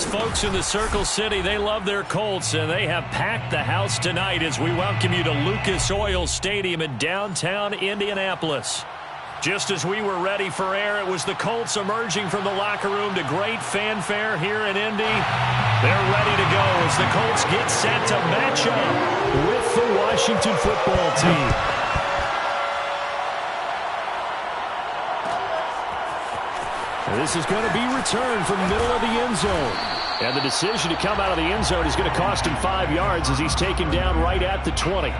folks in the Circle City, they love their Colts, and they have packed the house tonight as we welcome you to Lucas Oil Stadium in downtown Indianapolis. Just as we were ready for air, it was the Colts emerging from the locker room to great fanfare here in Indy. They're ready to go as the Colts get set to match up with the Washington football team. This is going to be returned from the middle of the end zone. And the decision to come out of the end zone is going to cost him 5 yards as he's taken down right at the 20.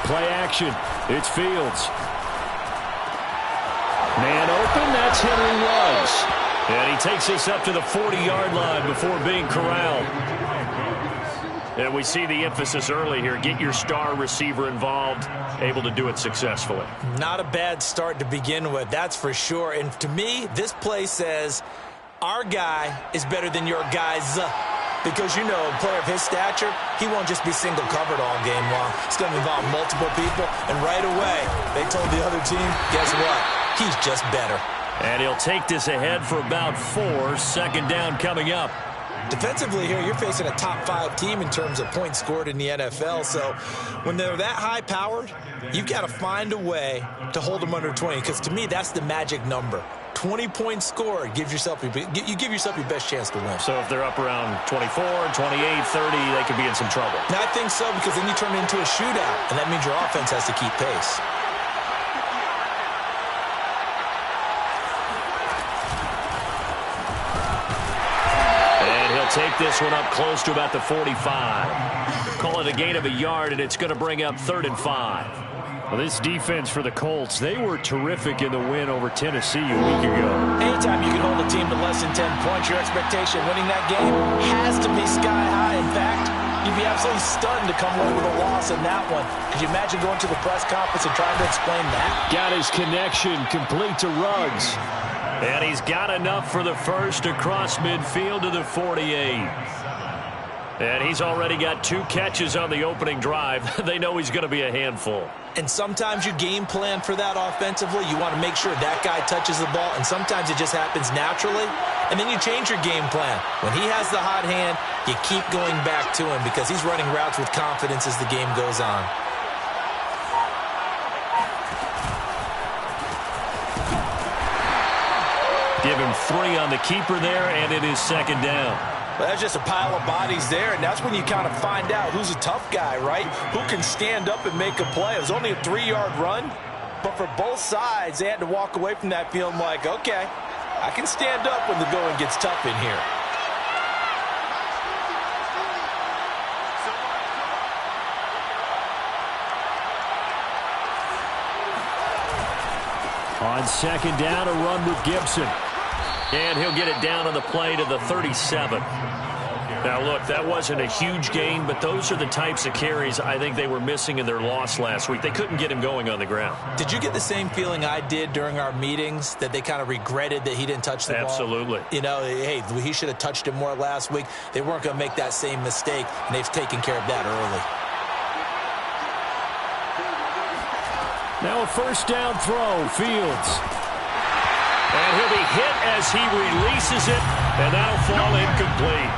Play action. It's Fields. Man open. That's Henry Ruggs. And he takes this up to the 40-yard line before being corralled. And we see the emphasis early here. Get your star receiver involved. Able to do it successfully. Not a bad start to begin with, that's for sure. And to me, this play says, our guy is better than your guys. Because, you know, a player of his stature, he won't just be single covered all game long. It's going to involve multiple people. And right away, they told the other team, guess what? He's just better. And he'll take this ahead for about 4. Second down coming up. Defensively here, you're facing a top 5 team in terms of points scored in the NFL. So when they're that high-powered, you've got to find a way to hold them under 20. Because to me, that's the magic number. 20 points scored, you give yourself your best chance to win. So if they're up around 24, 28, 30, they could be in some trouble. And I think so, because then you turn it into a shootout, and that means your offense has to keep pace. And he'll take this one up close to about the 45. Call it a gain of a yard, and it's going to bring up 3rd and 5. Well, this defense for the Colts, they were terrific in the win over Tennessee a week ago. Anytime you can hold a team to less than 10 points, your expectation of winning that game has to be sky high. In fact, you'd be absolutely stunned to come away with a loss in that one. Could you imagine going to the press conference and trying to explain that? Got his connection complete to Ruggs. And he's got enough for the first across midfield to the 48. And he's already got 2 catches on the opening drive. They know he's going to be a handful. And sometimes you game plan for that offensively. You want to make sure that guy touches the ball, and sometimes it just happens naturally. And then you change your game plan. When he has the hot hand, you keep going back to him because he's running routes with confidence as the game goes on. Give him 3 on the keeper there, and it is 2nd down. Well, that's just a pile of bodies there, and that's when you kind of find out who's a tough guy, right? Who can stand up and make a play. It was only a 3-yard run, but for both sides, they had to walk away from that feeling like, okay, I can stand up when the going gets tough in here. On 2nd down, a run with Gibson. And he'll get it down on the play to the 37. Now, look, that wasn't a huge gain, but those are the types of carries I think they were missing in their loss last week. They couldn't get him going on the ground. Did you get the same feeling I did during our meetings, that they kind of regretted that he didn't touch the ball? Absolutely. You know, hey, he should have touched it more last week. They weren't going to make that same mistake, and they've taken care of that early. Now a 1st down throw, Fields. And he'll be hit as he releases it, and that'll fall incomplete.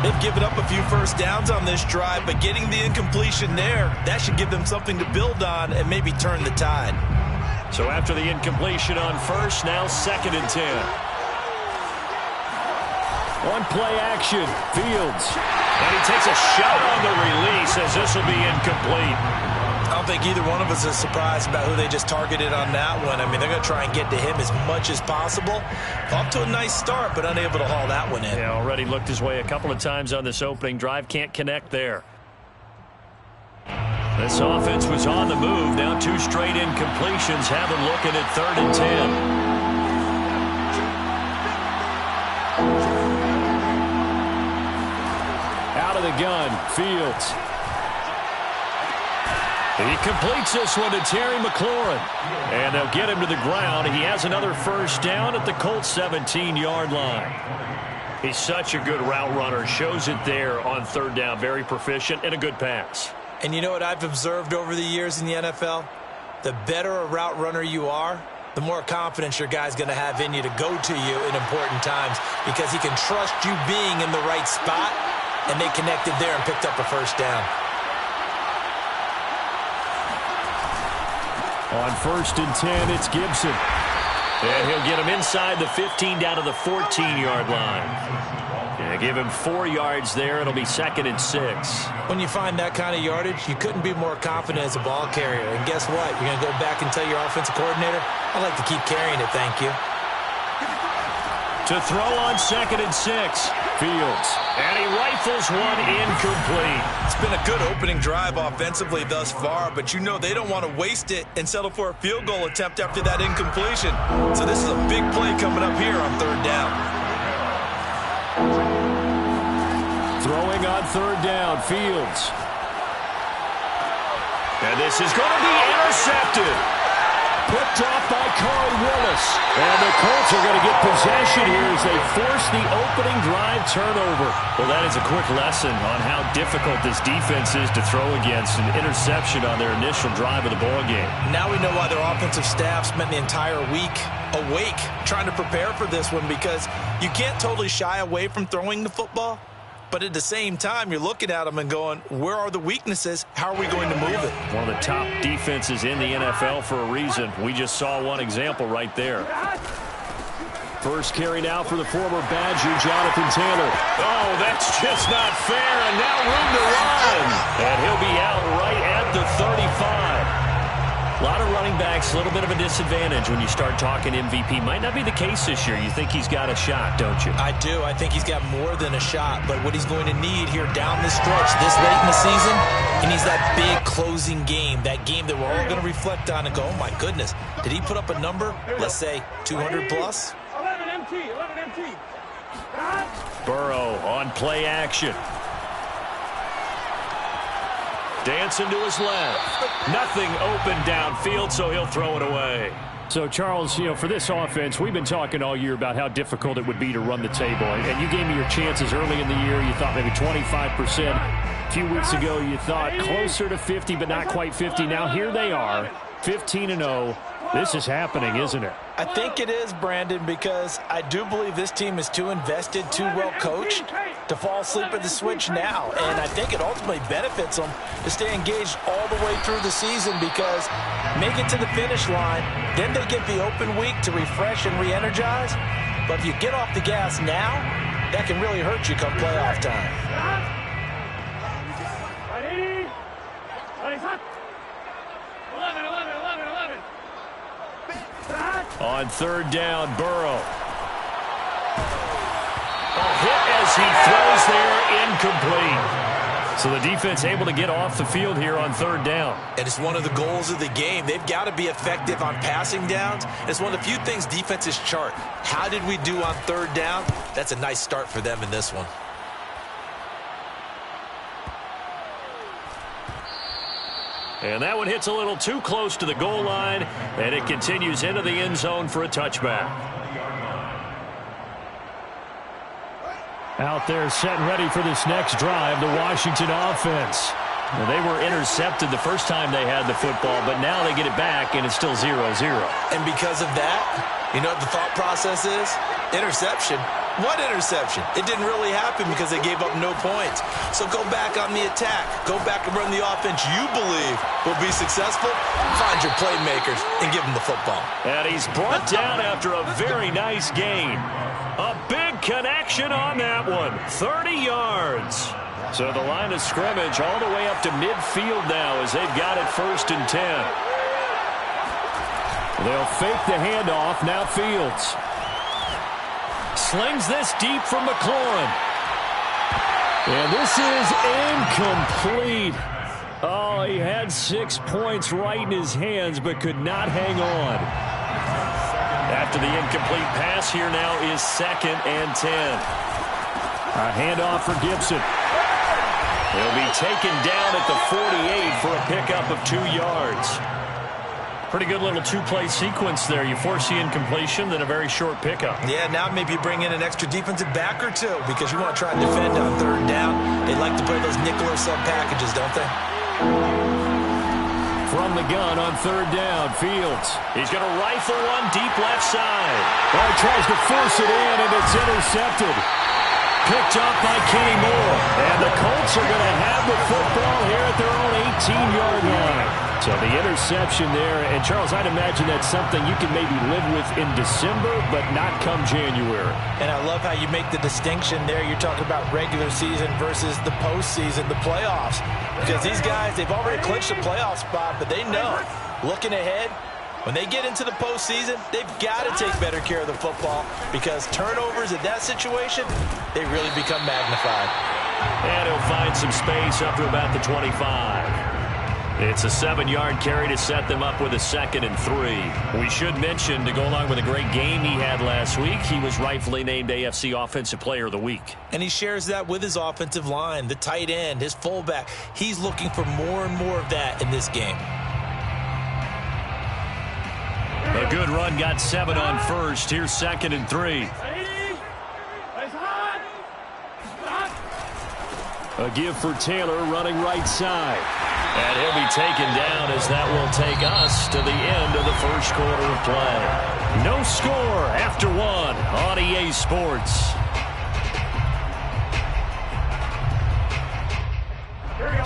They've given up a few 1st downs on this drive, but getting the incompletion there, that should give them something to build on and maybe turn the tide. So after the incompletion on 1st, now 2nd and 10. On play action, Fields. And he takes a shot on the release as this will be incomplete. I don't think either one of us is surprised about who they just targeted on that one. I mean, they're going to try and get to him as much as possible. Off to a nice start, but unable to haul that one in. Yeah, already looked his way a couple of times on this opening drive. Can't connect there. This offense was on the move. Now 2 straight incompletions have them looking at 3rd and 10. Out of the gun, Fields. He completes this one to Terry McLaurin. And they'll get him to the ground. He has another first down at the Colts 17-yard line. He's such a good route runner. Shows it there on third down. Very proficient and a good pass. And you know what I've observed over the years in the NFL? The better a route runner you are, the more confidence your guy's going to have in you to go to you in important times because he can trust you being in the right spot, and they connected there and picked up a first down. On 1st and 10, it's Gibson. And he'll get him inside the 15 down to the 14-yard line. Yeah, give him 4 yards there. It'll be 2nd and 6. When you find that kind of yardage, you couldn't be more confident as a ball carrier. And guess what? You're going to go back and tell your offensive coordinator, I'd like to keep carrying it, thank you. To throw on 2nd and 6. Fields. And he rifles one incomplete. It's been a good opening drive offensively thus far, but you know they don't want to waste it and settle for a field goal attempt after that incompletion. So this is a big play coming up here on third down. Throwing on third down, Fields. And this is going to be intercepted. Picked off by Corey Willis. And the Colts are going to get possession here as they force the opening drive turnover. Well, that is a quick lesson on how difficult this defense is to throw against. An interception on their initial drive of the ballgame. Now we know why their offensive staff spent the entire week awake trying to prepare for this one, because you can't totally shy away from throwing the football. But at the same time, you're looking at them and going, where are the weaknesses? How are we going to move it? One of the top defenses in the NFL for a reason. We just saw one example right there. First carry now for the former Badger, Jonathan Taylor. Oh, that's just not fair, and now room to run. And he'll be out right at the 35. A lot of running backs, a little bit of a disadvantage when you start talking MVP. Might not be the case this year. You think he's got a shot, don't you? I do. I think he's got more than a shot. But what he's going to need here down the stretch this late in the season, he needs that big closing game, that game that we're all going to reflect on and go, oh, my goodness, did he put up a number, let's say, 200 plus? 11 MT. Burrow on play action. Dancing to his left. Nothing open downfield, so he'll throw it away. So, Charles, you know, for this offense, we've been talking all year about how difficult it would be to run the table. And you gave me your chances early in the year. You thought maybe 25%. A few weeks ago, you thought closer to 50, but not quite 50. Now, here they are, 15-0. This is happening, isn't it? I think it is, Brandon, because I do believe this team is too invested, too well coached to fall asleep at the switch now. And I think it ultimately benefits them to stay engaged all the way through the season, because make it to the finish line, then they get the open week to refresh and re-energize. But if you get off the gas now, that can really hurt you come playoff time. Ready? 11. On third down, Burrow. A hit as he throws there, incomplete. So the defense able to get off the field here on third down. And it's one of the goals of the game. They've got to be effective on passing downs. It's one of the few things defenses chart. How did we do on third down? That's a nice start for them in this one. And that one hits a little too close to the goal line, and it continues into the end zone for a touchback. Out there set and ready for this next drive, the Washington offense. Well, they were intercepted the first time they had the football, but now they get it back, and it's still 0-0. And because of that, you know what the thought process is? Interception. What interception? It didn't really happen because they gave up no points. So go back on the attack. Go back and run the offense you believe will be successful. Find your playmakers and give them the football. And he's brought down after a very nice gain. A big connection on that one. 30 yards. So the line of scrimmage all the way up to midfield now as they've got it 1st and 10. They'll fake the handoff. Now Fields. Slings this deep from McLaurin. And this is incomplete. Oh, he had 6 points right in his hands, but could not hang on. After the incomplete pass, here now is 2nd and 10. A handoff for Gibson. He'll be taken down at the 48 for a pickup of 2 yards. Pretty good little two-play sequence there. You force the incompletion, then a very short pickup. Yeah, now maybe you bring in an extra defensive back or two because you want to try and defend on 3rd down. They like to play those nickel or sub packages, don't they? From the gun on 3rd down, Fields. He's going to rifle one deep left side. Well, he tries to force it in, and it's intercepted. Picked up by Kenny Moore. And the Colts are going to have the football here at their own 18-yard line. So the interception there, and Charles, I'd imagine that's something you can maybe live with in December, but not come January. And I love how you make the distinction there. You're talking about regular season versus the postseason, the playoffs. Because these guys, they've already clinched a playoff spot, but they know, looking ahead, when they get into the postseason, they've got to take better care of the football because turnovers in that situation, they really become magnified. And he'll find some space up to about the 25. It's a 7-yard carry to set them up with a 2nd and 3. We should mention, to go along with a great game he had last week, he was rightfully named AFC Offensive Player of the Week. And he shares that with his offensive line, the tight end, his fullback. He's looking for more and more of that in this game. A good run got 7 on 1st. Here's 2nd and 3. A give for Taylor running right side. And he'll be taken down as that will take us to the end of the first quarter of play. No score after 1 on EA Sports.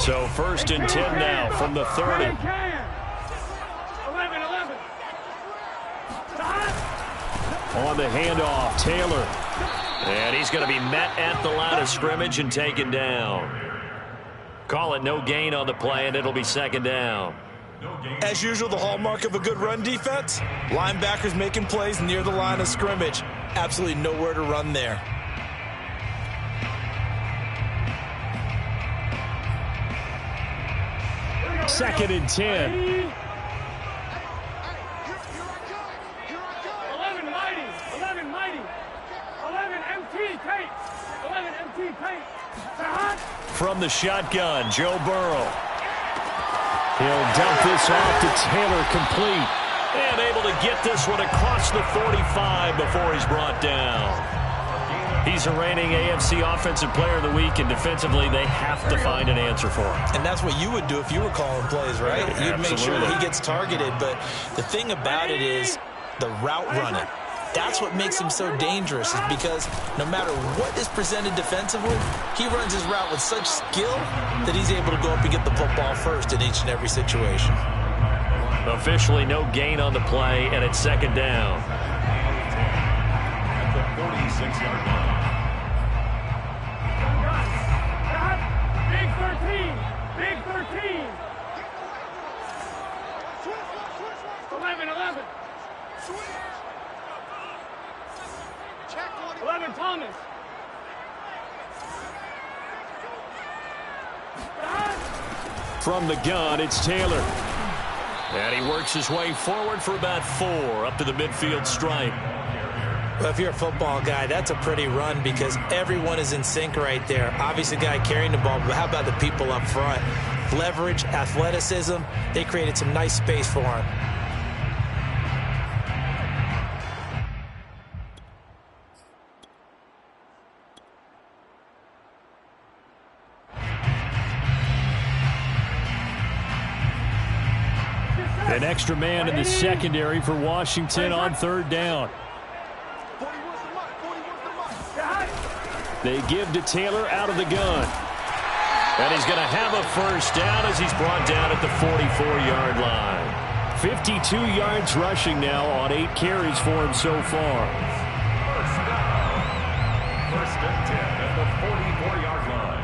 So 1st and 10 now from the 30. 11. On the handoff, Taylor. And he's going to be met at the line of scrimmage and taken down. Call it no gain on the play, and it'll be 2nd down. As usual, the hallmark of a good run defense, linebackers making plays near the line of scrimmage. Absolutely nowhere to run there. Second and 10. 11 mighty. 11 mighty. 11 MT tape. 11 MT tape. From the shotgun, Joe Burrow. He'll dump this off to Taylor, complete. And able to get this one across the 45 before he's brought down. He's a reigning AFC Offensive Player of the Week, and defensively they have to find an answer for him. And that's what you would do if you were calling plays, right? You'd make sure that he gets targeted. But the thing about it is the route running. That's what makes him so dangerous, is because no matter what is presented defensively, he runs his route with such skill that he's able to go up and get the football first in each and every situation. Officially no gain on the play, and it's 2nd down. At the 46-yard line. Big 13. 11. 11 Thomas. From the gun, it's Taylor. And he works his way forward for about 4 up to the midfield stripe. Well, if you're a football guy, that's a pretty run because everyone is in sync right there. Obviously, the guy carrying the ball, but how about the people up front? Leverage, athleticism, they created some nice space for him. An extra man in the secondary for Washington on 3rd down. They give to Taylor out of the gun. And he's going to have a first down as he's brought down at the 44-yard line. 52 yards rushing now on 8 carries for him so far. First and 10 at the 44-yard line.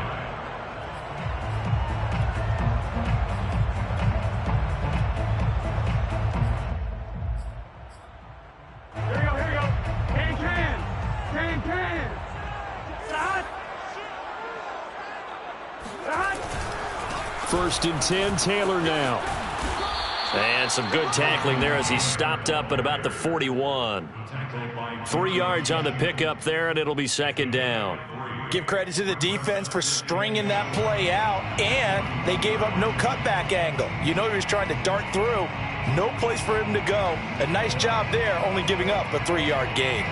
Here we go. Can. First and 10, Taylor now. And some good tackling there as he stopped up at about the 41. 3 yards on the pickup there, and it'll be 2nd down. Give credit to the defense for stringing that play out, and they gave up no cutback angle. You know he was trying to dart through. No place for him to go. A nice job there, only giving up a 3-yard gain.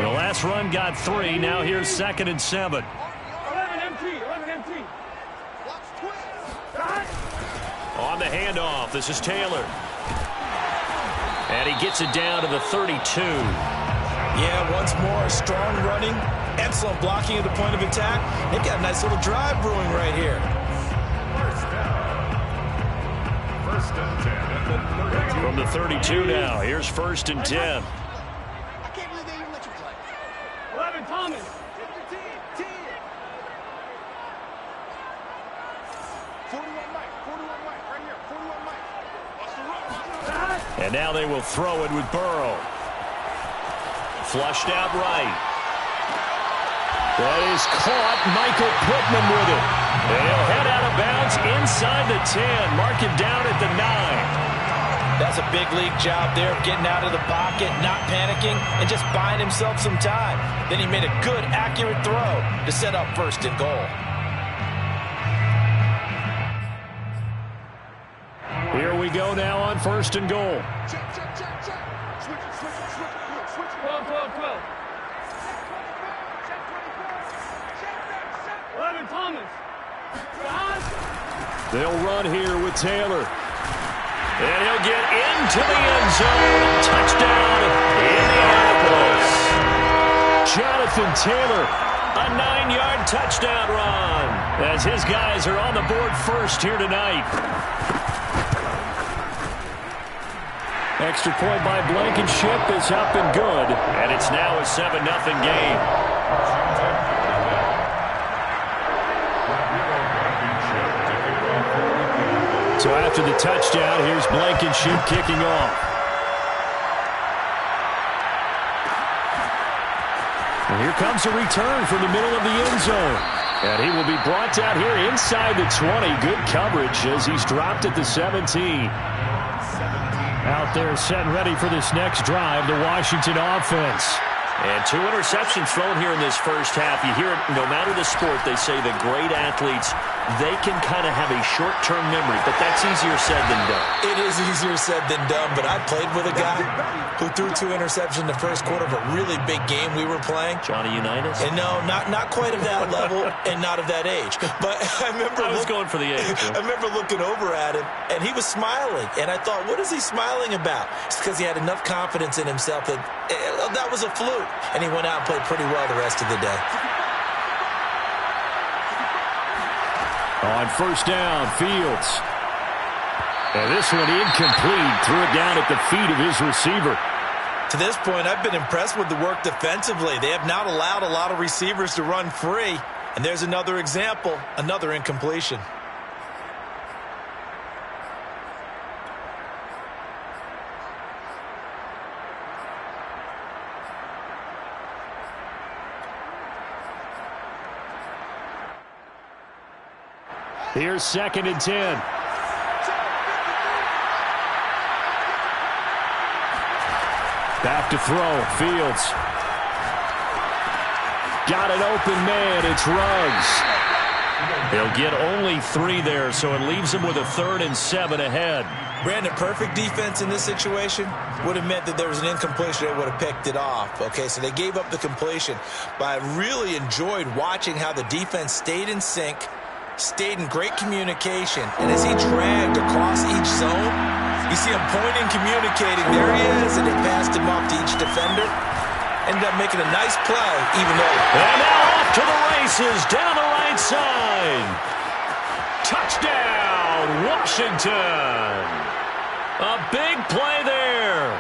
The last run got 3. Now here's 2nd and 7. 11 MT. On the handoff, this is Taylor. And he gets it down to the 32. Yeah, once more, strong running, excellent blocking at the point of attack. They've got a nice little drive brewing right here. First and 10 at the 32. From the 32 now, here's 1st and 10. I can't believe they even let you play. 11 Thomas. 41 Mike, right here. 41 Mike. And now they will throw it with Burrow. Flushed out right. That is caught. Michael Pittman with it. And he'll head out of bounds inside the 10. Mark him down at the 9. That's a big league job there of getting out of the pocket, not panicking, and just buying himself some time. Then he made a good, accurate throw to set up 1st and goal. Here we go now on 1st and goal. Check. Switch. 12. 11 Thomas. They'll run here with Taylor. And he'll get into the end zone. Touchdown, Indianapolis. Jonathan Taylor, a 9-yard touchdown run. As his guys are on the board first here tonight. Extra point by Blankenship is up and good. And it's now a 7-0 game. So after the touchdown, here's Blankenship kicking off. And here comes a return from the middle of the end zone. And he will be brought down here inside the 20. Good coverage as he's dropped at the 17. Out there set and ready for this next drive, the Washington offense. And 2 interceptions thrown here in this first half. You hear it, no matter the sport, they say the great athletes, they can kind of have a short-term memory, but that's easier said than done. It is easier said than done, but I played with a guy who threw 2 interceptions in the first quarter of a really big game we were playing. Johnny Unitas? And no, not quite of that level and not of that age. But I remember I was going for the age. I remember looking over at him, and he was smiling. And I thought, what is he smiling about? It's because he had enough confidence in himself that that was a fluke. And he went out and played pretty well the rest of the day. On 1st down, Fields. And this one incomplete. Threw it down at the feet of his receiver. To this point, I've been impressed with the work defensively. They have not allowed a lot of receivers to run free. And there's another example, another incompletion. Here's 2nd and 10. Back to throw. Fields. Got an open man. It's Ruggs. He'll get only 3 there, so it leaves him with a 3rd and 7 ahead. Brandon, perfect defense in this situation would have meant that there was an incompletion. They would have picked it off. Okay, so they gave up the completion. But I really enjoyed watching how the defense stayed in sync, stayed in great communication. And as he dragged across each zone, you see him pointing, communicating. There he is, and they passed him off to each defender. Ended up making a nice play, even though... And now off to the races, down the right side. Touchdown, Washington. A big play there.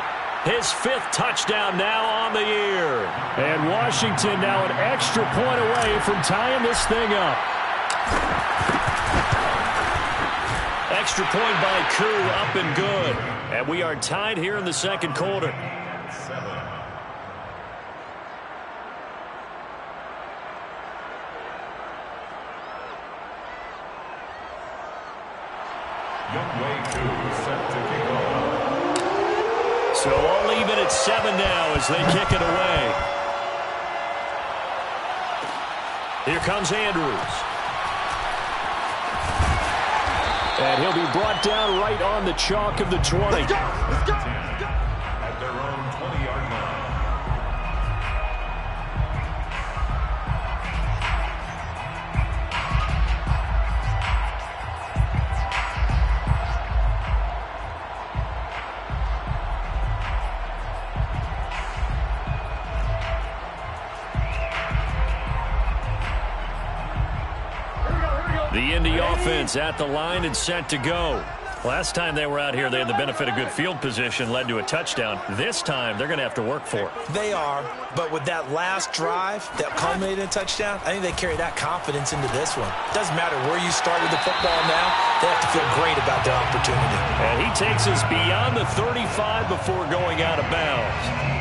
His 5th touchdown now on the year. And Washington now an extra point away from tying this thing up. Extra point by Koo, up and good. And we are tied here in the 2nd quarter. So all even at 7 now as they kick it away. Here comes Andrews. And he'll be brought down right on the chalk of the 20. Let's go. At their own 20-yard line. The Indy offense at the line and set to go. Last time they were out here, they had the benefit of good field position, led to a touchdown. This time, they're going to have to work for it. They are, but with that last drive that culminated in a touchdown, I think they carry that confidence into this one. Doesn't matter where you started the football now, they have to feel great about their opportunity. And he takes us beyond the 35 before going out of bounds.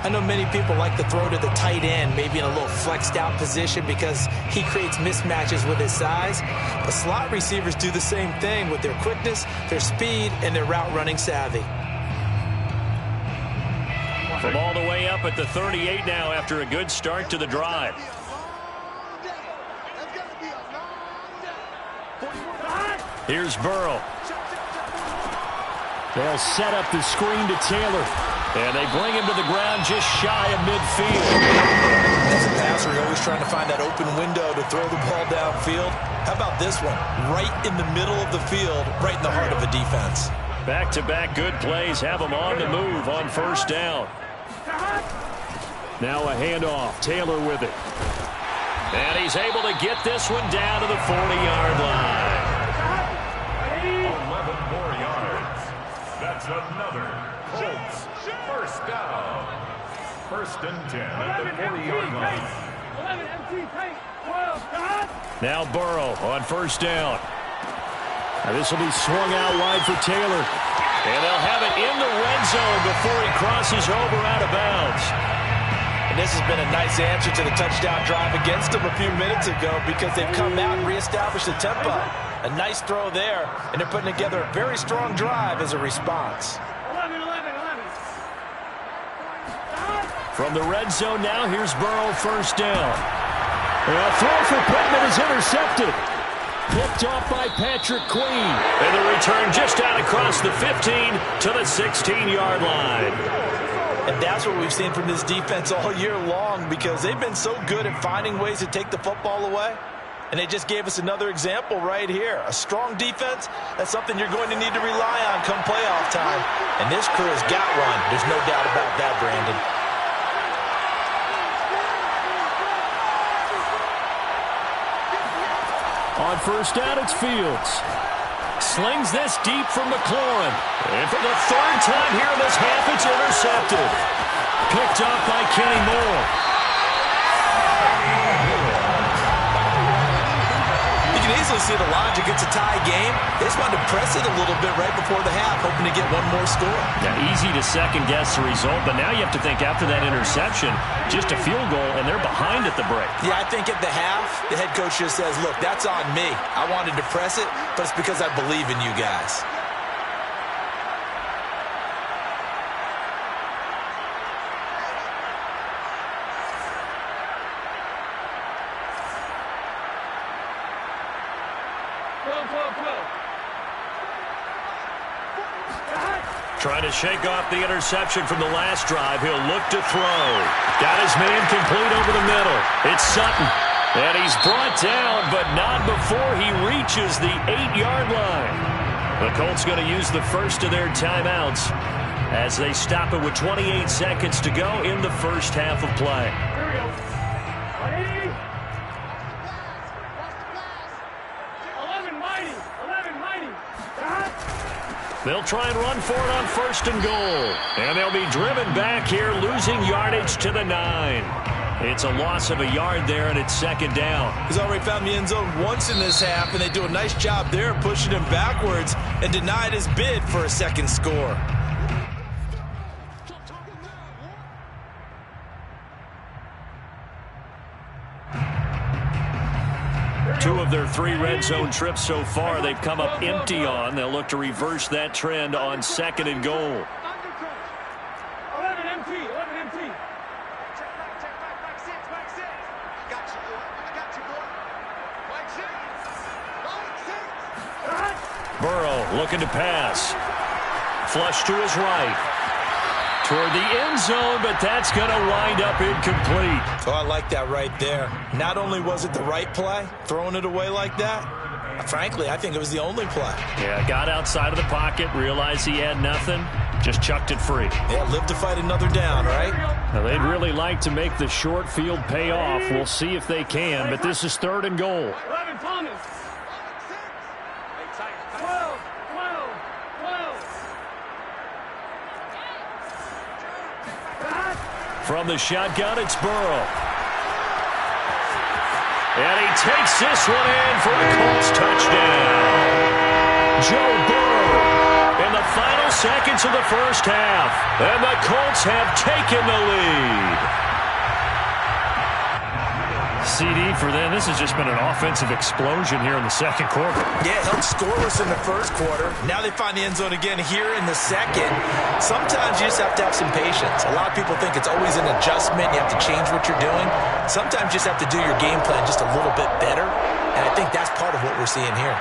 I know many people like to throw to the tight end, maybe in a little flexed out position because he creates mismatches with his size. But slot receivers do the same thing with their quickness, their speed, and their route running savvy. From all the way up at the 38 now after a good start to the drive. Here's Burrow. They'll set up the screen to Taylor. And they bring him to the ground just shy of midfield. As a passer, you're always trying to find that open window to throw the ball downfield. How about this one? Right in the middle of the field, right in the heart of a defense. Back-to-back good plays have them on the move on first down. Now a handoff. Taylor with it. And he's able to get this one down to the 40-yard line. 11 more yards. That's another Colts first down. First and 10 at the 40-yard line. 11 empty, take 12, God. Now Burrow on first down. Now this will be swung out wide for Taylor. And they'll have it in the red zone before he crosses over out of bounds. And this has been a nice answer to the touchdown drive against them a few minutes ago because they've come out and reestablished the tempo. A nice throw there, and they're putting together a very strong drive as a response. 11. From the red zone now, here's Burrow first down. And a throw for Pittman is intercepted. Picked off by Patrick Queen. And the return just out across the 15 to the 16-yard line. And that's what we've seen from this defense all year long because they've been so good at finding ways to take the football away. And they just gave us another example right here. A strong defense, that's something you're going to need to rely on come playoff time. And this crew has got one. There's no doubt about that, Brandon. On first down, it's Fields. Slings this deep from McLaurin. And for the third time here in this half, it's intercepted. Picked up by Kenny Moore. You can easily see the logic. It's a tie game. They just wanted to press it a little bit right before the half, hoping to get one more score. Yeah, easy to second-guess the result, but now you have to think after that interception, just a field goal, and they're behind at the break. Yeah, I think at the half, the head coach just says, look, that's on me. I wanted to press it, but it's because I believe in you guys. Trying to shake off the interception from the last drive. He'll look to throw. Got his man complete over the middle. It's Sutton. And he's brought down, but not before he reaches the 8-yard line. The Colts going to use the first of their timeouts as they stop it with 28 seconds to go in the first half of play. Here we go. 11 mighty. God. They'll try and run for it on first and goal. And they'll be driven back here, losing yardage to the 9. It's a loss of a yard there, and it's second down. He's already found the end zone once in this half, and they do a nice job there pushing him backwards and denied his bid for a second score. Two of their 3 red zone trips so far they've come up empty on. They'll look to reverse that trend on second and goal. 11 empty. Burrow looking to pass. Flush to his right. Toward the end zone, but that's going to wind up incomplete. Oh, I like that right there. Not only was it the right play, throwing it away like that, frankly, I think it was the only play. Yeah, got outside of the pocket, realized he had nothing, just chucked it free. Yeah, live to fight another down, right? Now, they'd really like to make the short field pay off. We'll see if they can, but this is 3rd and goal. 11 Thomas. 12. From the shotgun, it's Burrow. And he takes this one in for a Colts touchdown. Joe Burrow in the final seconds of the first half. And the Colts have taken the lead. CD for them. This has just been an offensive explosion here in the second quarter. Yeah, held scoreless in the first quarter. Now they find the end zone again here in the second. Sometimes you just have to have some patience. A lot of people think it's always an adjustment. You have to change what you're doing. Sometimes you just have to do your game plan just a little bit better. And I think that's part of what we're seeing here.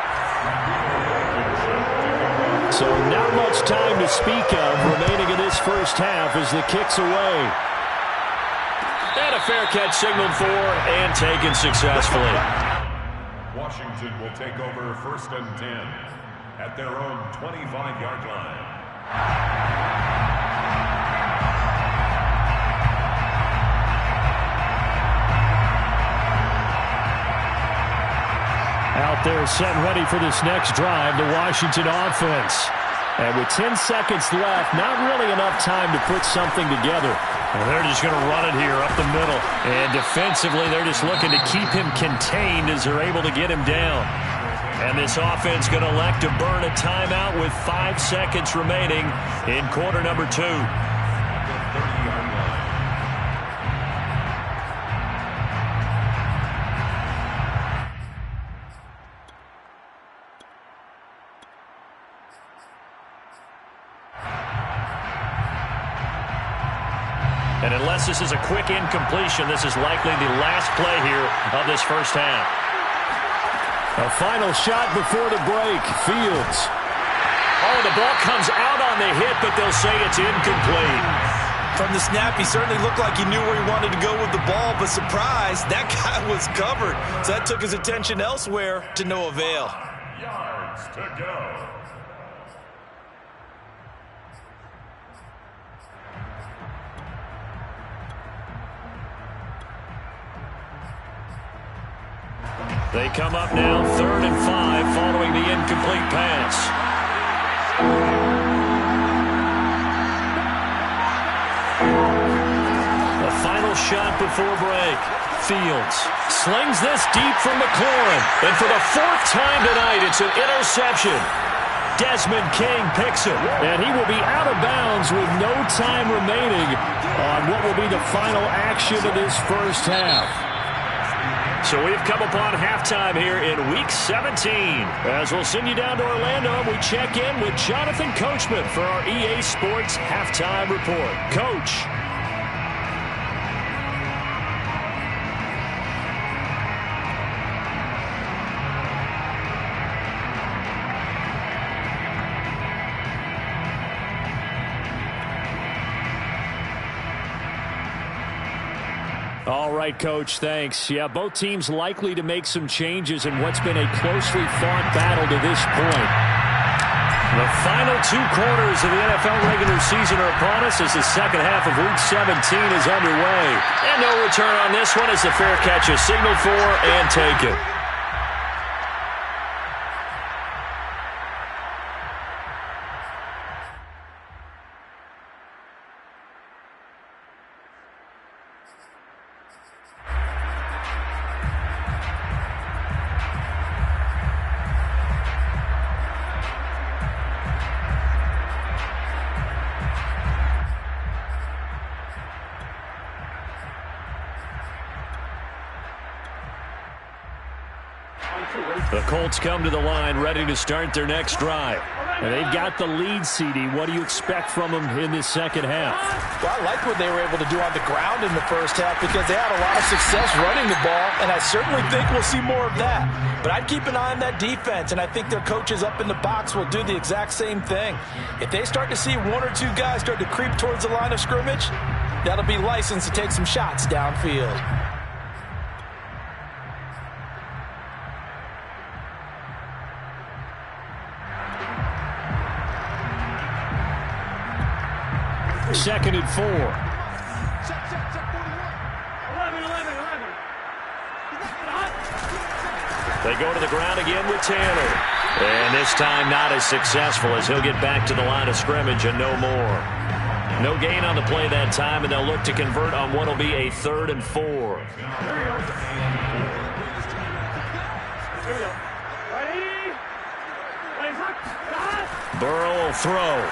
So not much time to speak of remaining in this first half as the kick's away. And a fair catch signaled for and taken successfully. Washington will take over 1st and 10 at their own 25-yard line. Out there set and ready for this next drive, the Washington offense. And with 10 seconds left, not really enough time to put something together. Well, they're just going to run it here up the middle. And defensively, they're just looking to keep him contained as they're able to get him down. And this offense going to elect to burn a timeout with 5 seconds remaining in quarter number 2. And unless this is a quick incompletion, this is likely the last play here of this first half. A final shot before the break. Fields. Oh, the ball comes out on the hit, but they'll say it's incomplete. From the snap, he certainly looked like he knew where he wanted to go with the ball, but surprise, that guy was covered. So that took his attention elsewhere to no avail. Yards to go. They come up now 3rd and 5 following the incomplete pass. A final shot before break. Fields slings this deep from McLaurin. And for the 4th time tonight, it's an interception. Desmond King picks it. And he will be out of bounds with no time remaining on what will be the final action of this first half. So we've come upon halftime here in Week 17. As we'll send you down to Orlando, we check in with Jonathan Coachman for our EA Sports Halftime Report. Coach. All right, Coach, thanks. Yeah, both teams likely to make some changes in what's been a closely fought battle to this point. The final 2 quarters of the NFL regular season are upon us as the second half of Week 17 is underway. And no return on this one as the fair catch is signaled for and taken. The Colts come to the line ready to start their next drive. And they've got the lead, CD. What do you expect from them in this second half? Well, I like what they were able to do on the ground in the first half because they had a lot of success running the ball, and I certainly think we'll see more of that. But I'd keep an eye on that defense, and I think their coaches up in the box will do the exact same thing. If they start to see one or two guys start to creep towards the line of scrimmage, that'll be licensed to take some shots downfield. Second and 4. 11. They go to the ground again with Taylor. And this time not as successful as he'll get back to the line of scrimmage and no more. No gain on the play that time, and they'll look to convert on what will be a 3rd and 4. Burrow will throw.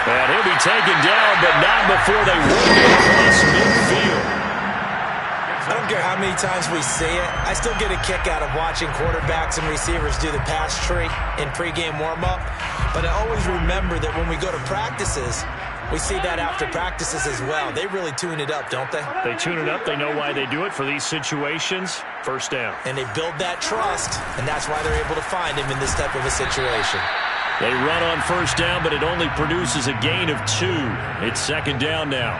And he'll be taken down, but not before they work it across midfield. I don't care how many times we see it. I still get a kick out of watching quarterbacks and receivers do the pass tree in pregame warm-up. But I always remember that when we go to practices, we see that after practices as well. They really tune it up, don't they? They tune it up. They know why they do it for these situations. First down. And they build that trust, and that's why they're able to find him in this type of a situation. They run on first down, but it only produces a gain of 2. It's second down now.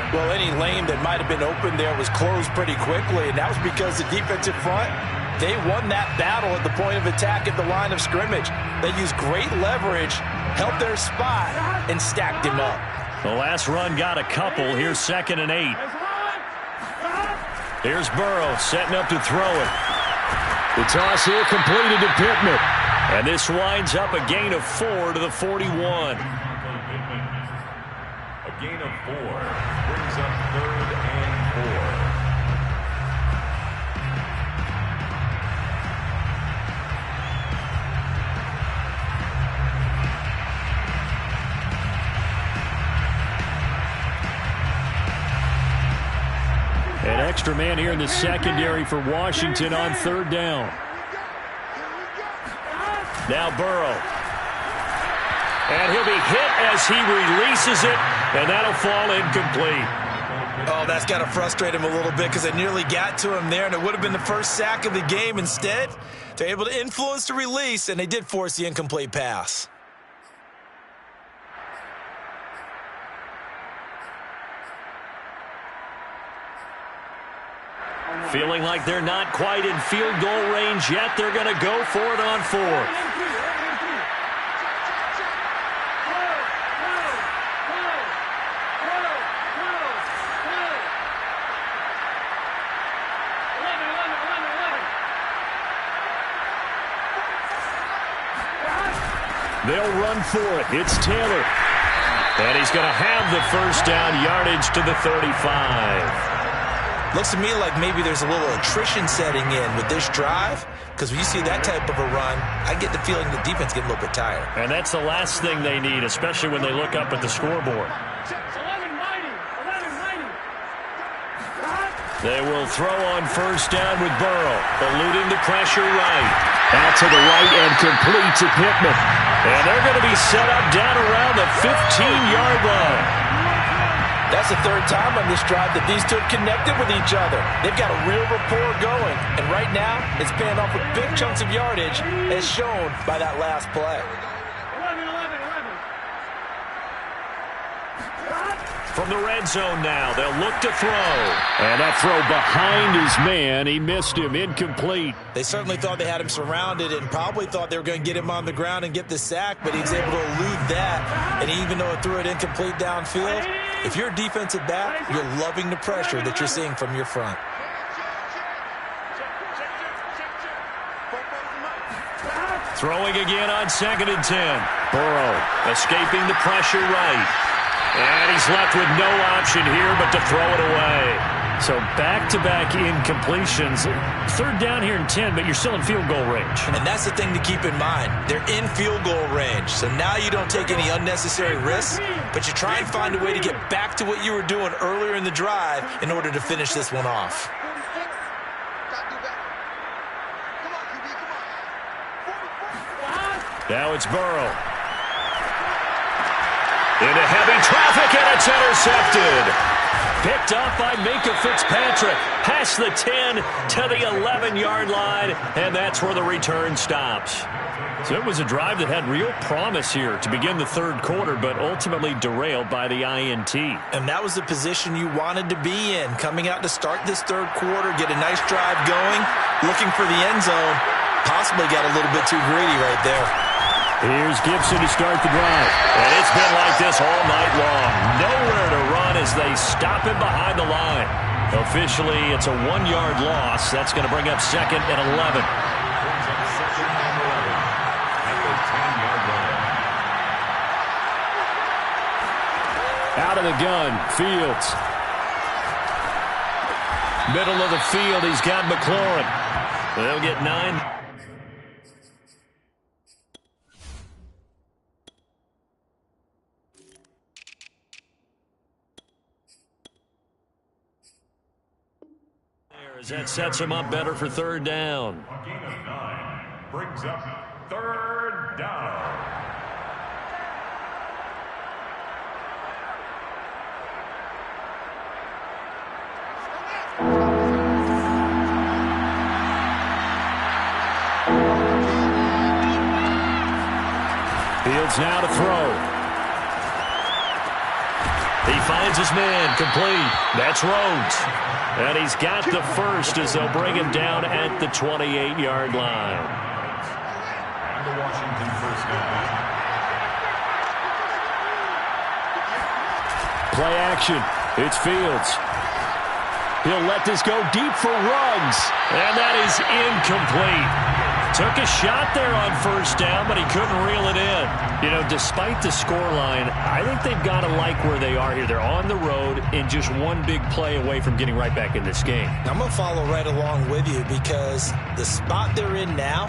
Well, any lane that might have been open there was closed pretty quickly, and that was because the defensive front, they won that battle at the point of attack at the line of scrimmage. They used great leverage, held their spot, and stacked him up. The last run got a couple. Here's 2nd and 8. Here's Burrow setting up to throw it. The toss here completed to Pittman. And this winds up a gain of 4 to the 41. A gain of 4 brings up 3rd and 4. An extra man here in the secondary for Washington on 3rd down. Now Burrow. And he'll be hit as he releases it, and that'll fall incomplete. Oh, that's got to frustrate him a little bit because it nearly got to him there, and it would have been the first sack of the game. Instead, they're able to influence the release, and they did force the incomplete pass. Feeling like they're not quite in field goal range yet. They're going to go for it on 4th. They'll run for it. It's Taylor. And he's going to have the first down, yardage to the 35. Looks to me like maybe there's a little attrition setting in with this drive, because when you see that type of a run, I get the feeling the defense get a little bit tired. And that's the last thing they need, especially when they look up at the scoreboard. 11-90. They will throw on first down with Burrow, eluding the pressure right. Out to the right and complete to Pittman. And they're going to be set up down around the 15-yard line. That's the 3rd time on this drive that these two have connected with each other. They've got a real rapport going. And right now, it's paying off with big chunks of yardage, as shown by that last play. 11. From the red zone now, they'll look to throw. And that throw behind his man. He missed him. Incomplete. They certainly thought they had him surrounded and probably thought they were going to get him on the ground and get the sack, but he was able to elude that. And even though it threw it incomplete downfield, if you're a defensive back, you're loving the pressure that you're seeing from your front. Throwing again on 2nd and 10. Burrow escaping the pressure right. And he's left with no option here but to throw it away. So back-to-back incompletions. 3rd down here in 10, but you're still in field goal range. And that's the thing to keep in mind. They're in field goal range. So now you don't take any unnecessary risks, but you try and find a way to get back to what you were doing earlier in the drive in order to finish this one off. Now it's Burrow. Into heavy traffic, and it's intercepted. Picked up by Minkah Fitzpatrick. Past the 10 to the 11-yard line, and that's where the return stops. So it was a drive that had real promise here to begin the third quarter, but ultimately derailed by the INT. And that was the position you wanted to be in, coming out to start this third quarter, get a nice drive going, looking for the end zone. Possibly got a little bit too greedy right there. Here's Gibson to start the drive. And it's been like this all night long. Nowhere to run as they stop him behind the line. Officially, it's a 1-yard loss. That's going to bring up 2nd and 11. Out of the gun, Fields. Middle of the field, he's got McLaurin. They'll get 9. That sets him up better for third down. A gain of 9 brings up third down. Fields now to throw. He finds his man, complete. That's Rhodes. And he's got the first as they'll bring him down at the 28-yard line. And the Washington first down. Play action. It's Fields. He'll let this go deep for Ruggs. And that is incomplete. Took a shot there on first down, but he couldn't reel it in. You know, despite the scoreline, I think they've got to like where they are here. They're on the road and just one big play away from getting right back in this game. I'm going to follow right along with you because the spot they're in now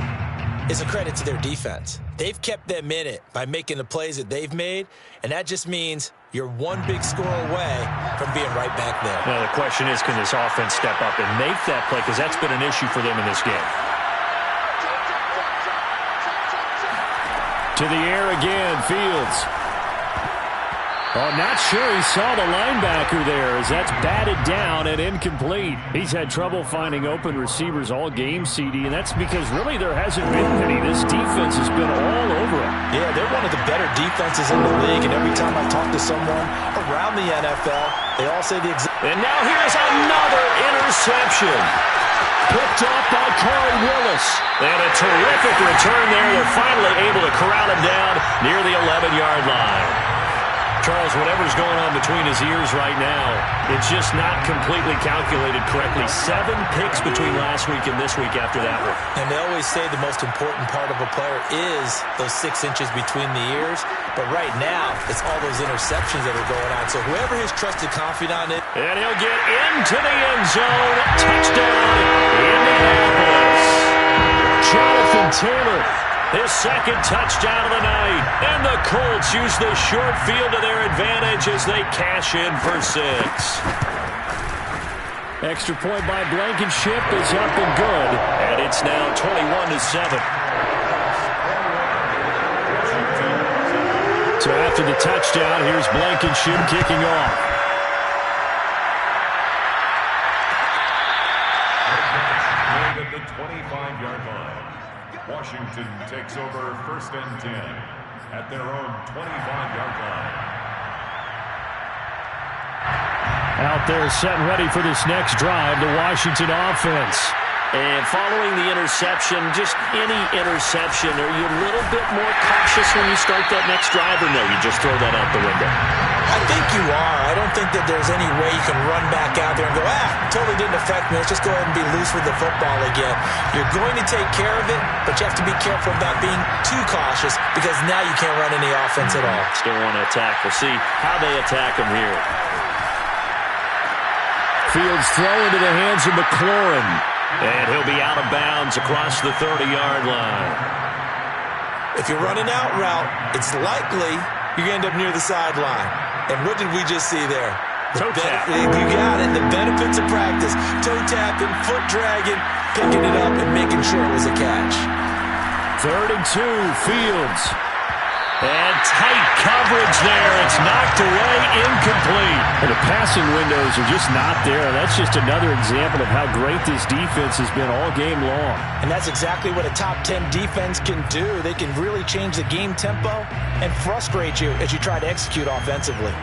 is a credit to their defense. They've kept them in it by making the plays that they've made, and that just means you're one big score away from being right back there. Now, the question is, can this offense step up and make that play? Because that's been an issue for them in this game. To the air again, Fields. Oh, not sure he saw the linebacker there as that's batted down and incomplete. He's had trouble finding open receivers all game, CD, and that's because really there hasn't been any. This defense has been all over him. Yeah, they're one of the better defenses in the league, and every time I talk to someone around the NFL, they all say the exact. And now here's another interception. Picked up by Corey Willis. And a terrific return there. They're finally able to corral him down near the 11-yard line. Charles, whatever's going on between his ears right now, it's just not completely calculated correctly. 7 picks between last week and this week after that one. And they always say the most important part of a player is those 6 inches between the ears. But right now, it's all those interceptions that are going on. So whoever his trusted confidant is. And he'll get into the end zone. Touchdown, Indianapolis. Jonathan Taylor, his second touchdown of the night. And the Colts use the short field to their advantage as they cash in for 6. Extra point by Blankenship is up and good. And it's now 21-7. So after the touchdown, here's Blankenship kicking off. At the 25-yard line. Washington takes over 1st and 10 at their own 25-yard line. Out there set and ready for this next drive, the Washington offense. And following the interception, just any interception, are you a little bit more cautious when you start that next drive, or no, you just throw that out the window? I think you are. I don't think that there's any way you can run back out there and go, totally didn't affect me. Let's just go ahead and be loose with the football again. You're going to take care of it, but you have to be careful about being too cautious because now you can't run any offense at all. Still want to attack. We'll see how they attack them here. Fields throw into the hands of McLaurin. And he'll be out of bounds across the 30-yard line. If you're running out route, it's likely you're going to end up near the sideline. And what did we just see there? Toe tap. You got it. The benefits of practice. Toe tapping, foot dragging, picking it up, and making sure it was a catch. 3rd and 2, Fields. And tight coverage there. It's knocked away, incomplete. And the passing windows are just not there. That's just another example of how great this defense has been all game long. And that's exactly what a top 10 defense can do. They can really change the game tempo and frustrate you as you try to execute offensively.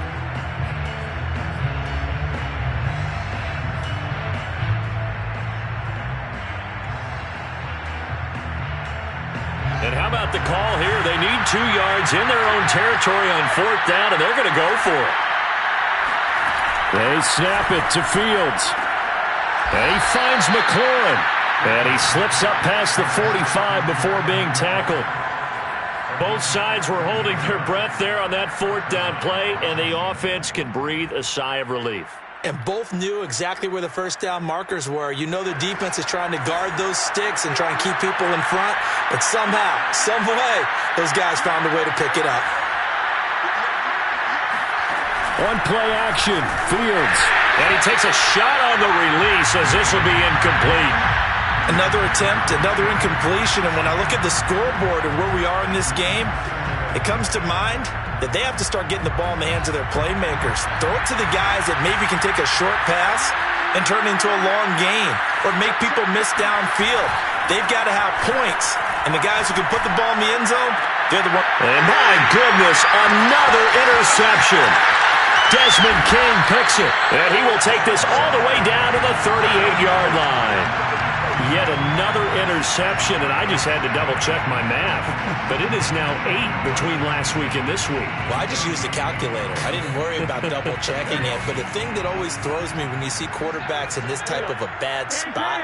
And how about the call here? They need 2 yards in their own territory on 4th down, and they're going to go for it. They snap it to Fields. And he finds McLaurin. And he slips up past the 45 before being tackled. Both sides were holding their breath there on that 4th down play, and the offense can breathe a sigh of relief. And both knew exactly where the 1st down markers were. You know the defense is trying to guard those sticks and try and keep people in front, but somehow, some way, those guys found a way to pick it up. On play action, Fields. And he takes a shot on the release as this will be incomplete. Another attempt, another incompletion, and when I look at the scoreboard and where we are in this game, it comes to mind that they have to start getting the ball in the hands of their playmakers. Throw it to the guys that maybe can take a short pass and turn it into a long gain or make people miss downfield. They've got to have points, and the guys who can put the ball in the end zone, they're the ones. And my goodness, another interception. Desmond King picks it, and he will take this all the way down to the 38-yard line. Yet another interception, and I just had to double-check my math. But it is now 8 between last week and this week. Well, I just used a calculator. I didn't worry about double-checking it. But the thing that always throws me when you see quarterbacks in this type of a bad spot,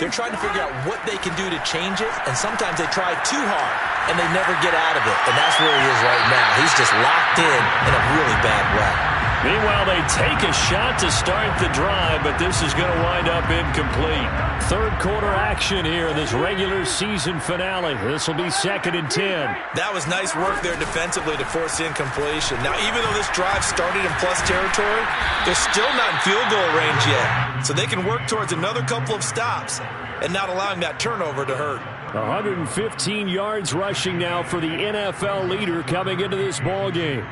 they're trying to figure out what they can do to change it, and sometimes they try too hard, and they never get out of it. And that's where he is right now. He's just locked in a really bad way. Meanwhile, they take a shot to start the drive, but this is going to wind up incomplete. 3rd quarter action here in this regular season finale. This will be 2nd and 10. That was nice work there defensively to force the incompletion. Now, even though this drive started in plus territory, they're still not in field goal range yet. So they can work towards another couple of stops and not allowing that turnover to hurt. 115 yards rushing now for the NFL leader coming into this ball game.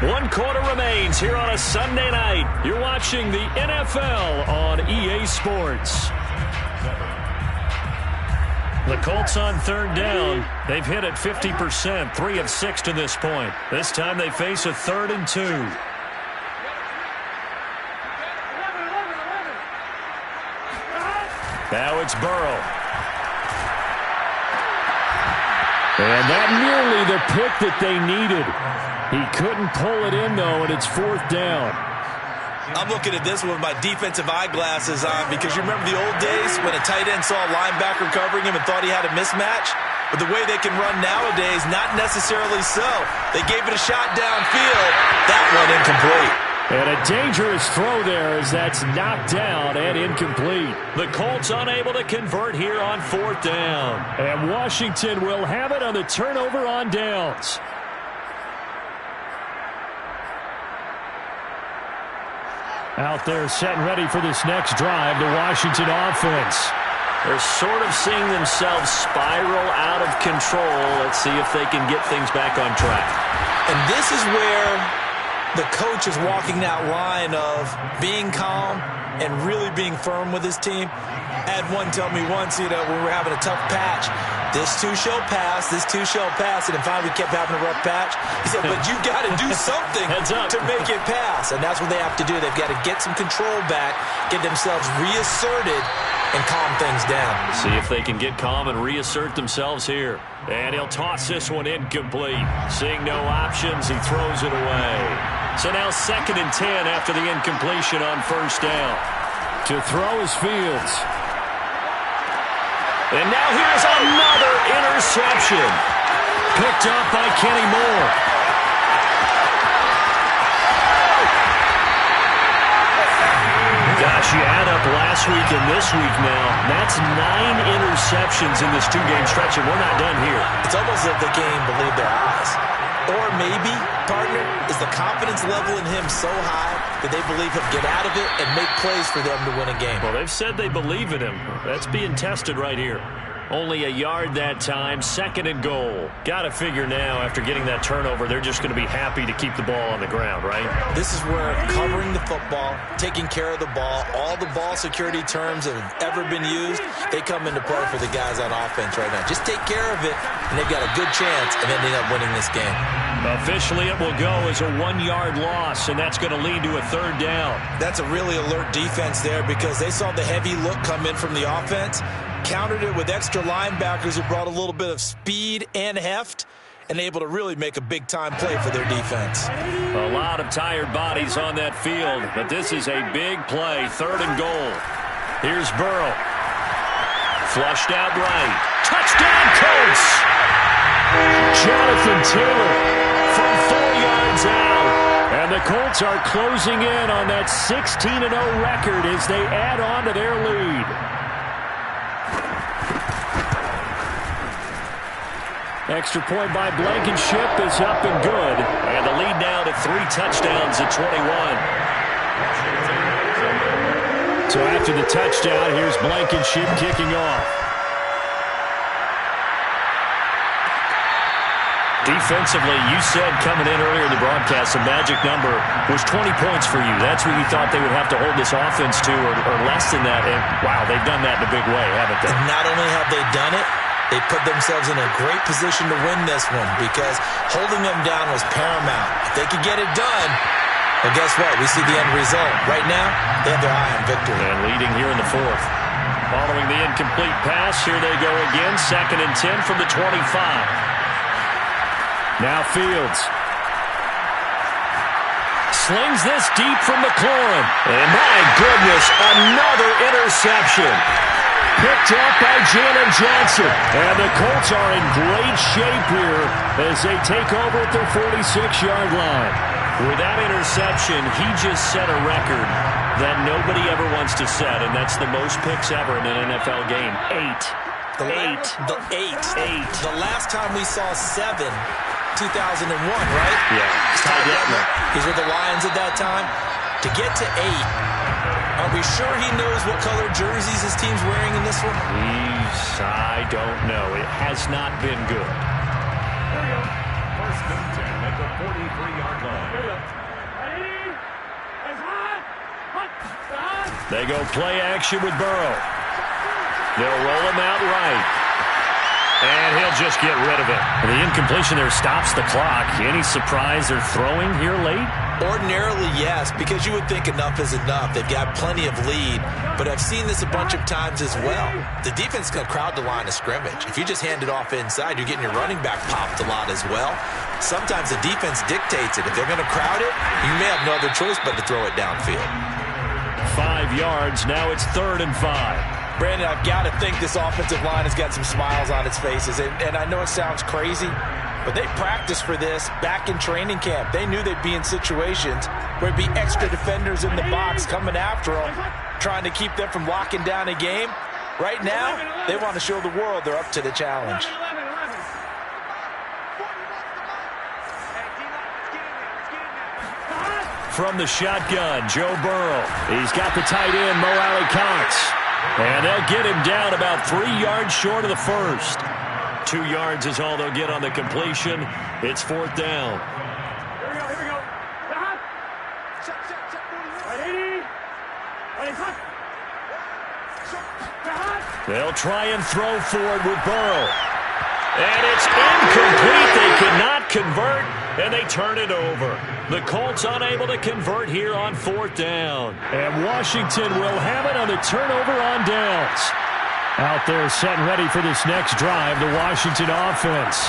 One quarter remains here on a Sunday night. You're watching the NFL on EA Sports. The Colts on 3rd down. They've hit it 50%, 3 of 6 to this point. This time they face a 3rd and 2. Now it's Burrow. And that nearly the pick that they needed. He couldn't pull it in, though, and it's 4th down. I'm looking at this with my defensive eyeglasses on because you remember the old days when a tight end saw a linebacker covering him and thought he had a mismatch? But the way they can run nowadays, not necessarily so. They gave it a shot downfield. That one incomplete. And a dangerous throw there as that's knocked down and incomplete. The Colts unable to convert here on 4th down. And Washington will have it on the turnover on downs. Out there set and ready for this next drive, the Washington offense. They're sort of seeing themselves spiral out of control. Let's see if they can get things back on track. And this is where the coach is walking that line of being calm and really being firm with his team. I had one tell me once, when we were having a tough patch, this too shall pass, this too shall pass, and then finally we kept having a rough patch. He said, but you got to do something to make it pass, and that's what they have to do. They've got to get some control back, get themselves reasserted, and calm things down. See if they can get calm and reassert themselves here. And he'll toss this one incomplete. Seeing no options, he throws it away. So now 2nd and 10 after the incompletion on 1st down. To throw is Fields. And now here's another interception. Picked up by Kenny Moore. Gosh, Alex, you add up last week and this week now, that's 9 interceptions in this 2-game stretch, and we're not done here. It's almost as if they can't even believe their eyes. Or maybe, partner, is the confidence level in him so high that they believe he'll get out of it and make plays for them to win a game. Well, they've said they believe in him. That's being tested right here. Only a yard that time, 2nd and goal. Got to figure now, after getting that turnover, they're just going to be happy to keep the ball on the ground, right? This is where covering the football, taking care of the ball, all the ball security terms that have ever been used, they come into play for the guys on offense right now. Just take care of it, and they've got a good chance of ending up winning this game. Officially, it will go as a 1-yard loss, and that's going to lead to a 3rd down. That's a really alert defense there because they saw the heavy look come in from the offense, countered it with extra linebackers who brought a little bit of speed and heft, and able to really make a big-time play for their defense. A lot of tired bodies on that field, but this is a big play, 3rd and goal. Here's Burrow. Flushed out right. Touchdown, Colts! Jonathan Taylor from 4 yards out. And the Colts are closing in on that 16-0 record as they add on to their lead. Extra point by Blankenship is up and good. And the lead now to 3 touchdowns at 21. So after the touchdown, here's Blankenship kicking off. Defensively, you said coming in earlier in the broadcast, the magic number was 20 points for you. That's what you thought they would have to hold this offense to, or less than that. And, wow, they've done that in a big way, haven't they? And not only have they done it, they put themselves in a great position to win this one because holding them down was paramount. If they could get it done, well, guess what? We see the end result. Right now, they have their eye on victory. And leading here in the 4th. Following the incomplete pass, here they go again. 2nd and 10 from the 25. Now Fields. Slings this deep from McLaurin. And my goodness, another interception. Picked up by Jalen Johnson. And the Colts are in great shape here as they take over at their 46-yard line. With that interception, he just set a record that nobody ever wants to set, and that's the most picks ever in an NFL game. 8. The last time we saw 7, 2001, right? Yeah. Ty Detmer. He's with the Lions at that time. To get to 8, are we sure he knows what color jerseys his team's wearing in this one? I don't know. It has not been good. There you go. 1st and 10 at the 43-yard line. They go play action with Burrow. They'll roll him out right. And he'll just get rid of it. And the incompletion there stops the clock. Any surprise they're throwing here late? Ordinarily, yes, because you would think enough is enough. They've got plenty of lead, but I've seen this a bunch of times as well. The defense can crowd the line of scrimmage. If you just hand it off inside, you're getting your running back popped a lot as well. Sometimes the defense dictates it. If they're going to crowd it, you may have no other choice but to throw it downfield. 5 yards. Now it's 3rd and 5. Brandon, I've got to think this offensive line has got some smiles on its faces. And I know it sounds crazy, but they practiced for this back in training camp. They knew they'd be in situations where it'd be extra defenders in the box coming after them, trying to keep them from locking down a game. Right now, they want to show the world they're up to the challenge. From the shotgun, Joe Burrow. He's got the tight end, Mo Alley-Cox. And they'll get him down about 3 yards short of the 1st. 2 yards is all they'll get on the completion. It's 4th down. Here we go. They'll try and throw forward with Burrow. And it's incomplete. They cannot convert, and they turn it over. The Colts unable to convert here on 4th down. And Washington will have it on the turnover on downs. Out there set and ready for this next drive, the Washington offense.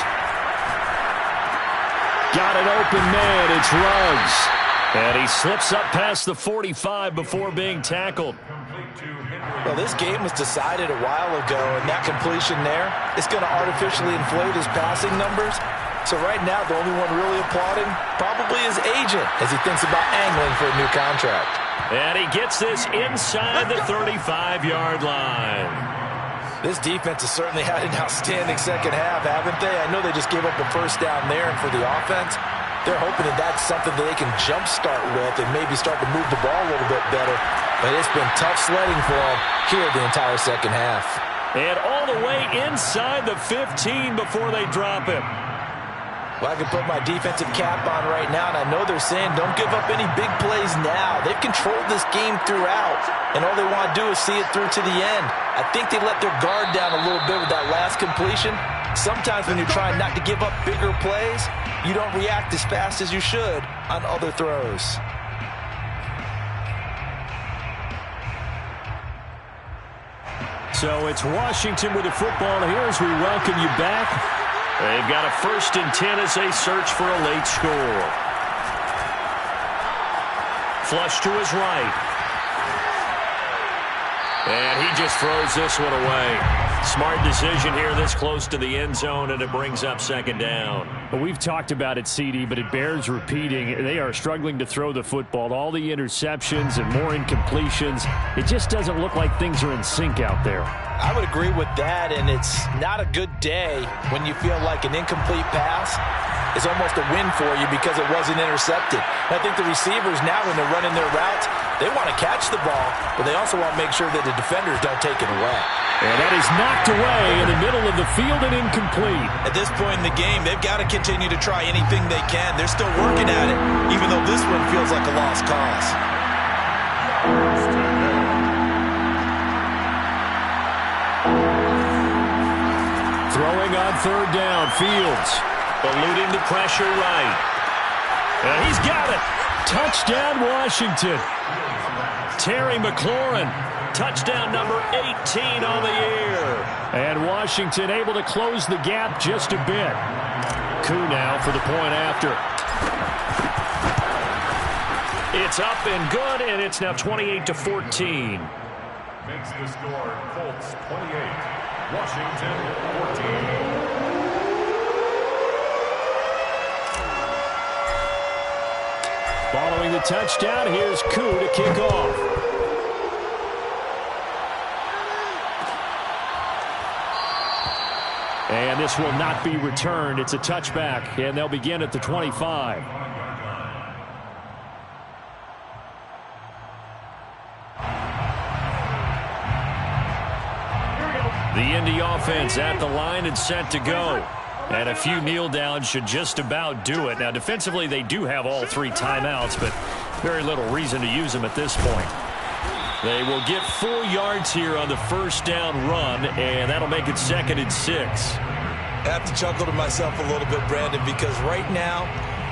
Got an open man, it's Ruggs. And he slips up past the 45 before being tackled. Well, this game was decided a while ago, and that completion there is going to artificially inflate his passing numbers. So right now, the only one really applauding probably his agent as he thinks about angling for a new contract. And he gets this inside the 35-yard line. This defense has certainly had an outstanding second half, haven't they? I know they just gave up a first down there, and for the offense, they're hoping that that's something that they can jumpstart with and maybe start to move the ball a little bit better. But it's been tough sledding for them here the entire second half. And all the way inside the 15 before they drop it. Well, I can put my defensive cap on right now, and I know they're saying don't give up any big plays now. They've controlled this game throughout, and all they want to do is see it through to the end. I think they let their guard down a little bit with that last completion. Sometimes when you're trying not to give up bigger plays, you don't react as fast as you should on other throws. So it's Washington with the football here as we welcome you back. They've got a 1st and 10 as they search for a late score. Flush to his right. And he just throws this one away. Smart decision here this close to the end zone, and it brings up 2nd down. Well, we've talked about it, CD, but it bears repeating. They are struggling to throw the football. All the interceptions and more incompletions. It just doesn't look like things are in sync out there. I would agree with that, and it's not a good day when you feel like an incomplete pass is almost a win for you because it wasn't intercepted. I think the receivers now, when they're running their routes, they want to catch the ball, but they also want to make sure that the defenders don't take it away. And that is knocked away in the middle of the field and incomplete. At this point in the game, they've got to continue to try anything they can. They're still working at it, even though this one feels like a lost cause. Throwing on 3rd down, Fields. Eluding the pressure right. And he's got it. Touchdown, Washington. Terry McLaurin, touchdown number 18 on the year. And Washington able to close the gap just a bit. Koo now for the point after. It's up and good, and it's now 28-14. Makes the score Colts 28, Washington 14. Following the touchdown, here's Koo to kick off. And this will not be returned. It's a touchback, and they'll begin at the 25. The Indy offense at the line and set to go. And a few kneel downs should just about do it. Now, defensively, they do have all 3 timeouts, but very little reason to use them at this point. They will get 4 yards here on the 1st down run, and that'll make it 2nd and 6. I have to chuckle to myself a little bit, Brandon, because right now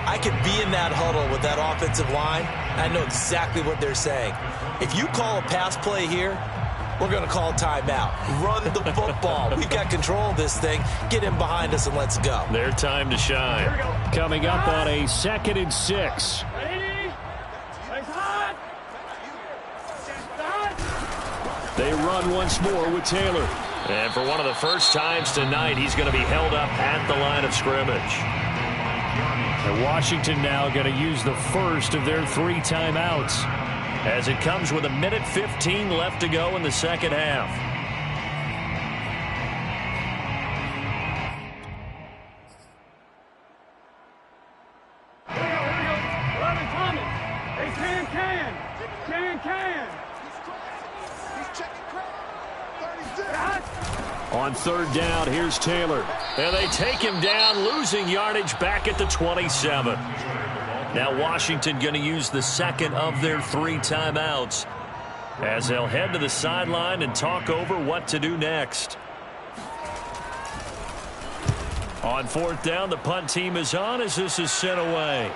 I could be in that huddle with that offensive line. I know exactly what they're saying. If you call a pass play here, we're going to call timeout. Run the football. We've got control of this thing. Get in behind us and let's go. Their time to shine. Coming up on a 2nd and 6. They run once more with Taylor. And for one of the first times tonight, he's going to be held up at the line of scrimmage. And Washington now going to use the first of their 3 timeouts, as it comes with 1:15 left to go in the second half. On 3rd down, here's Taylor. And they take him down, losing yardage back at the 27. Now Washington going to use the 2nd of their 3 timeouts as they'll head to the sideline and talk over what to do next. On 4th down, the punt team is on as this is sent away.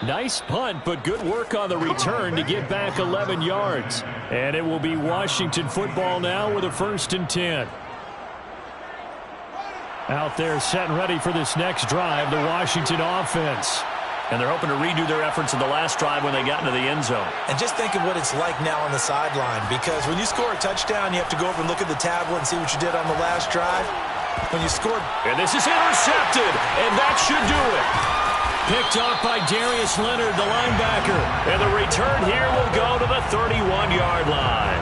Nice punt, but good work on the return to get back 11 yards. And it will be Washington football now with a 1st and 10. Out there set and ready for this next drive, the Washington offense. And they're hoping to redo their efforts in the last drive when they got into the end zone. And just think of what it's like now on the sideline, because when you score a touchdown, you have to go over and look at the tablet and see what you did on the last drive. When you scored... And this is intercepted, and that should do it. Picked off by Darius Leonard, the linebacker. And the return here will go to the 31-yard line.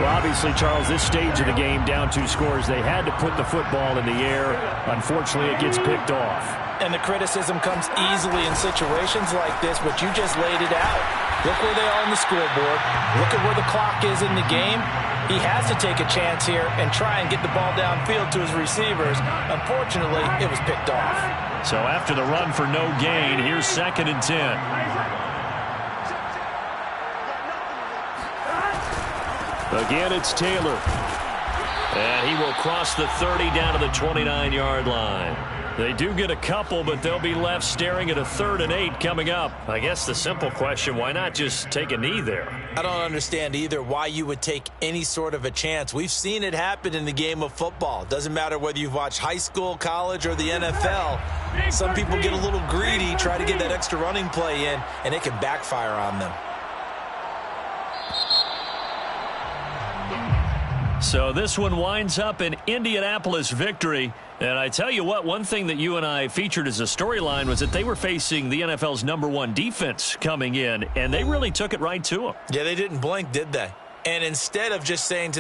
Well, obviously, Charles, this stage of the game, down 2 scores, they had to put the football in the air. Unfortunately, it gets picked off. And the criticism comes easily in situations like this, but you just laid it out. Look where they are on the scoreboard. Look at where the clock is in the game. He has to take a chance here and try and get the ball downfield to his receivers. Unfortunately, it was picked off. So after the run for no gain, here's 2nd and 10. Again, it's Taylor. And he will cross the 30 down to the 29-yard line. They do get a couple, but they'll be left staring at a 3rd and 8 coming up. I guess the simple question, why not just take a knee there? I don't understand either why you would take any sort of a chance. We've seen it happen in the game of football. Doesn't matter whether you've watched high school, college, or the NFL. Some people get a little greedy, try to get that extra running play in, and it can backfire on them. So this one winds up an Indianapolis victory. And I tell you what, one thing that you and I featured as a storyline was that they were facing the NFL's #1 defense coming in, and they really took it right to them. Yeah, they didn't blink, did they? And instead of just saying to